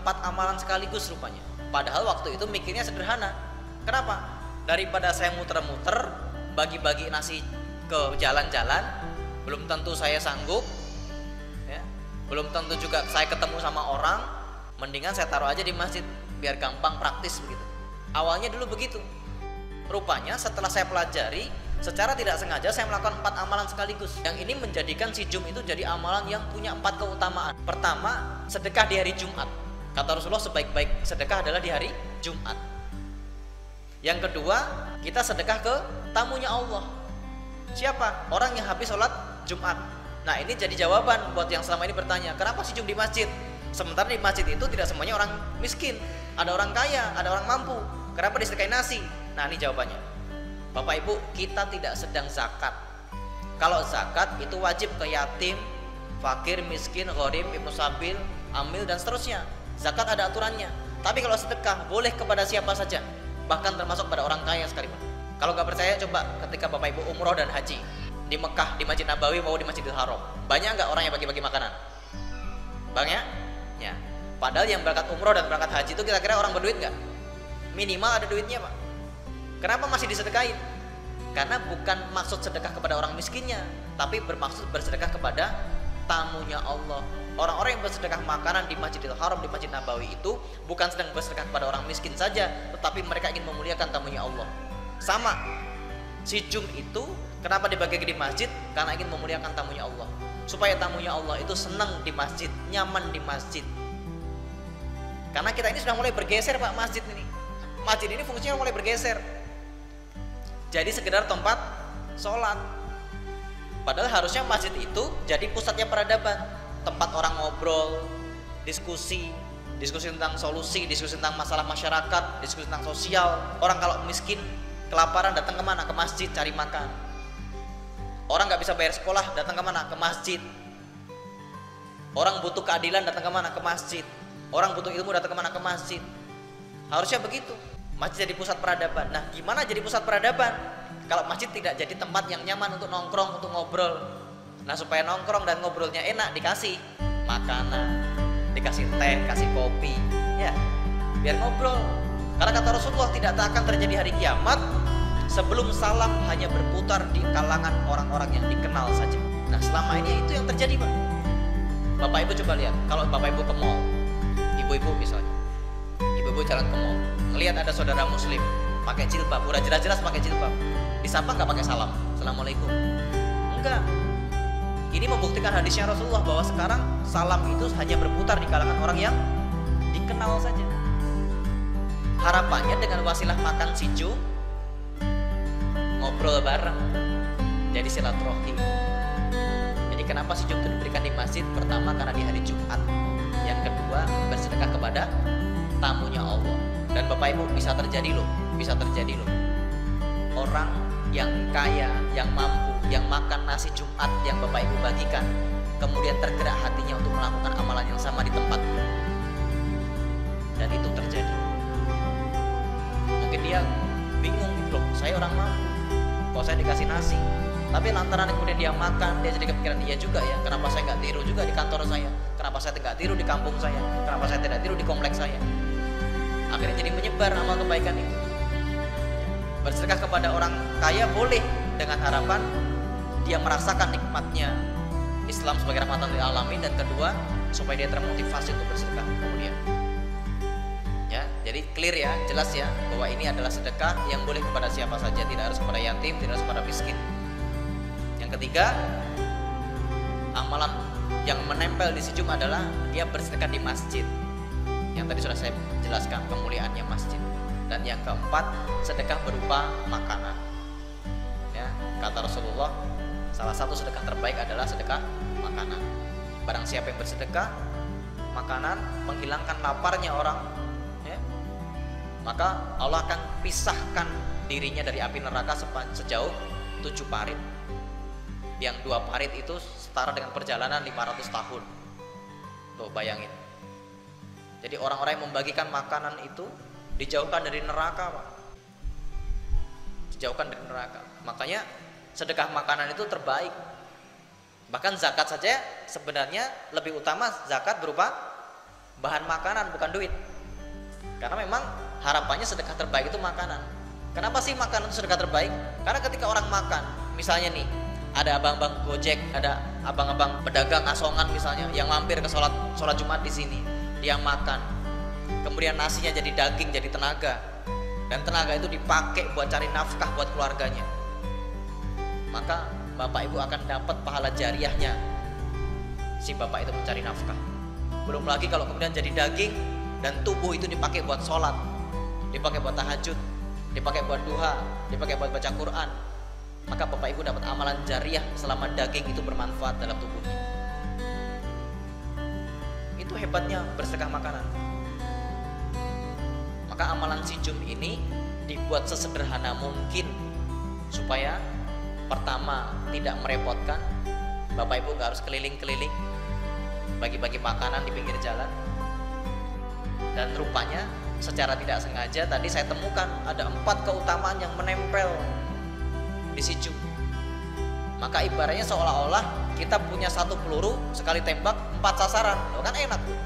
4 amalan sekaligus rupanya. Padahal waktu itu mikirnya sederhana. Kenapa? Daripada saya muter-muter bagi-bagi nasi ke jalan-jalan, belum tentu saya sanggup ya. Belum tentu juga saya ketemu sama orang, mendingan saya taruh aja di masjid biar gampang, praktis begitu. Awalnya dulu begitu. Rupanya setelah saya pelajari, secara tidak sengaja saya melakukan 4 amalan sekaligus. Yang ini menjadikan si Jum itu jadi amalan yang punya 4 keutamaan. Pertama, sedekah di hari Jumat. Kata Rasulullah, sebaik-baik sedekah adalah di hari Jumat. Yang kedua, kita sedekah ke tamunya Allah. Siapa? Orang yang habis sholat Jumat. Nah, ini jadi jawaban buat yang selama ini bertanya, kenapa si Jum di masjid? Sementara di masjid itu tidak semuanya orang miskin, ada orang kaya, ada orang mampu. Kenapa disedekain nasi? Nah, ini jawabannya. Bapak Ibu, kita tidak sedang zakat. Kalau zakat itu wajib ke yatim, fakir, miskin, gharib, ibnu sabil, amil, dan seterusnya. Zakat ada aturannya. Tapi kalau sedekah boleh kepada siapa saja, bahkan termasuk pada orang kaya sekalipun. Kalau nggak percaya, coba ketika Bapak Ibu umroh dan haji di Mekah, di Masjid Nabawi mau di Masjidil Haram, banyak nggak orang yang bagi-bagi makanan? Banyak? Ya. Padahal yang berangkat umroh dan berangkat haji itu kira-kira orang berduit nggak? Minimal ada duitnya, Pak. Kenapa masih disedekain? Karena bukan maksud sedekah kepada orang miskinnya, tapi bermaksud bersedekah kepada tamunya Allah. Orang-orang yang bersedekah makanan di Masjidil Haram, di Masjid Nabawi itu bukan sedang bersedekah kepada orang miskin saja, tetapi mereka ingin memuliakan tamunya Allah. Sama, si Jum itu kenapa dibagi di masjid? Karena ingin memuliakan tamunya Allah, supaya tamunya Allah itu senang di masjid, nyaman di masjid. Karena kita ini sudah mulai bergeser, Pak, masjid ini. Masjid ini fungsinya mulai bergeser. Jadi sekedar tempat sholat. Padahal harusnya masjid itu jadi pusatnya peradaban, tempat orang ngobrol, diskusi tentang solusi, diskusi tentang masalah masyarakat, diskusi tentang sosial. Orang kalau miskin, kelaparan datang kemana? Ke masjid cari makan. Orang nggak bisa bayar sekolah, datang kemana? Ke masjid. Orang butuh keadilan, datang kemana? Ke masjid. Orang butuh ilmu, datang kemana? Ke masjid. Harusnya begitu. Masjid jadi pusat peradaban. Nah, gimana jadi pusat peradaban kalau masjid tidak jadi tempat yang nyaman untuk nongkrong, untuk ngobrol? Nah, supaya nongkrong dan ngobrolnya enak, dikasih makanan, dikasih teh, kasih kopi, ya, biar ngobrol. Karena kata Rasulullah, tidak akan terjadi hari kiamat sebelum salam hanya berputar di kalangan orang-orang yang dikenal saja. Nah, selama ini itu yang terjadi, Pak. Bapak Ibu coba lihat, kalau Bapak Ibu ke mall, ibu-ibu misalnya, ibu-ibu jalan ke mall, ngelihat ada saudara muslim pakai jilbab, udah jelas-jelas pakai jilbab, disapa nggak pakai salam, assalamualaikum? Enggak. Ini membuktikan hadisnya Rasulullah bahwa sekarang salam itu hanya berputar di kalangan orang yang dikenal saja. Harapannya dengan wasilah makan si Jum, ngobrol bareng, jadi silaturahim. Jadi kenapa si Jum itu diberikan di masjid? Pertama karena di hari Jumat, yang kedua bersedekah kepada tamunya Allah. Dan Bapak Ibu, bisa terjadi loh. Orang yang kaya, yang mampu, yang makan nasi Jumat yang Bapak Ibu bagikan, kemudian tergerak hatinya untuk melakukan amalan yang sama di tempat. Dan itu terjadi. Mungkin dia bingung gitu loh, saya orang mampu, kok saya dikasih nasi. Tapi lantaran kemudian dia makan, dia jadi kepikiran, iya juga ya, kenapa saya nggak tiru juga di kantor saya? Kenapa saya tidak tiru di kampung saya? Kenapa saya tidak tiru di kompleks saya? Akhirnya jadi menyebar amal kebaikan itu. Bersedekah kepada orang kaya boleh, dengan harapan dia merasakan nikmatnya Islam sebagai rahmatan lil alamin, dan kedua supaya dia termotivasi untuk bersedekah kemudian. Ya, jadi clear ya, jelas ya, bahwa ini adalah sedekah yang boleh kepada siapa saja, tidak harus kepada yatim, tidak harus kepada miskin. Yang ketiga, amalan yang menempel di si Jum adalah dia bersedekah di masjid. Yang tadi sudah saya jelaskan kemuliaannya masjid. Dan yang keempat, sedekah berupa makanan. Ya, kata Rasulullah, salah satu sedekah terbaik adalah sedekah makanan. Barang siapa yang bersedekah makanan, menghilangkan laparnya orang, ya, maka Allah akan pisahkan dirinya dari api neraka sejauh 7 parit. Yang 2 parit itu setara dengan perjalanan 500 tahun. Tuh bayangin. Jadi orang-orang yang membagikan makanan itu dijauhkan dari neraka, Pak. Dijauhkan dari neraka. Makanya sedekah makanan itu terbaik. Bahkan zakat saja sebenarnya lebih utama zakat berupa bahan makanan bukan duit. Karena memang harapannya sedekah terbaik itu makanan. Kenapa sih makanan itu sedekah terbaik? Karena ketika orang makan, misalnya nih, ada abang-abang Gojek, ada abang-abang pedagang asongan misalnya yang mampir ke sholat Jumat di sini, dia makan, kemudian nasinya jadi daging, jadi tenaga, dan tenaga itu dipakai buat cari nafkah buat keluarganya, maka bapak ibu akan dapat pahala jariahnya si bapak itu mencari nafkah. Belum lagi kalau kemudian jadi daging dan tubuh itu dipakai buat sholat, dipakai buat tahajud, dipakai buat duha, dipakai buat baca Quran, maka bapak ibu dapat amalan jariah selama daging itu bermanfaat dalam tubuhnya. Itu hebatnya bersedekah makanan. Maka amalan si Jum ini dibuat sesederhana mungkin supaya pertama tidak merepotkan, bapak ibu gak harus keliling-keliling bagi-bagi makanan di pinggir jalan. Dan rupanya secara tidak sengaja tadi saya temukan ada 4 keutamaan yang menempel di si Jum. Maka ibaratnya seolah-olah kita punya 1 peluru, sekali tembak 4 sasaran. Loh, kan enak tuh.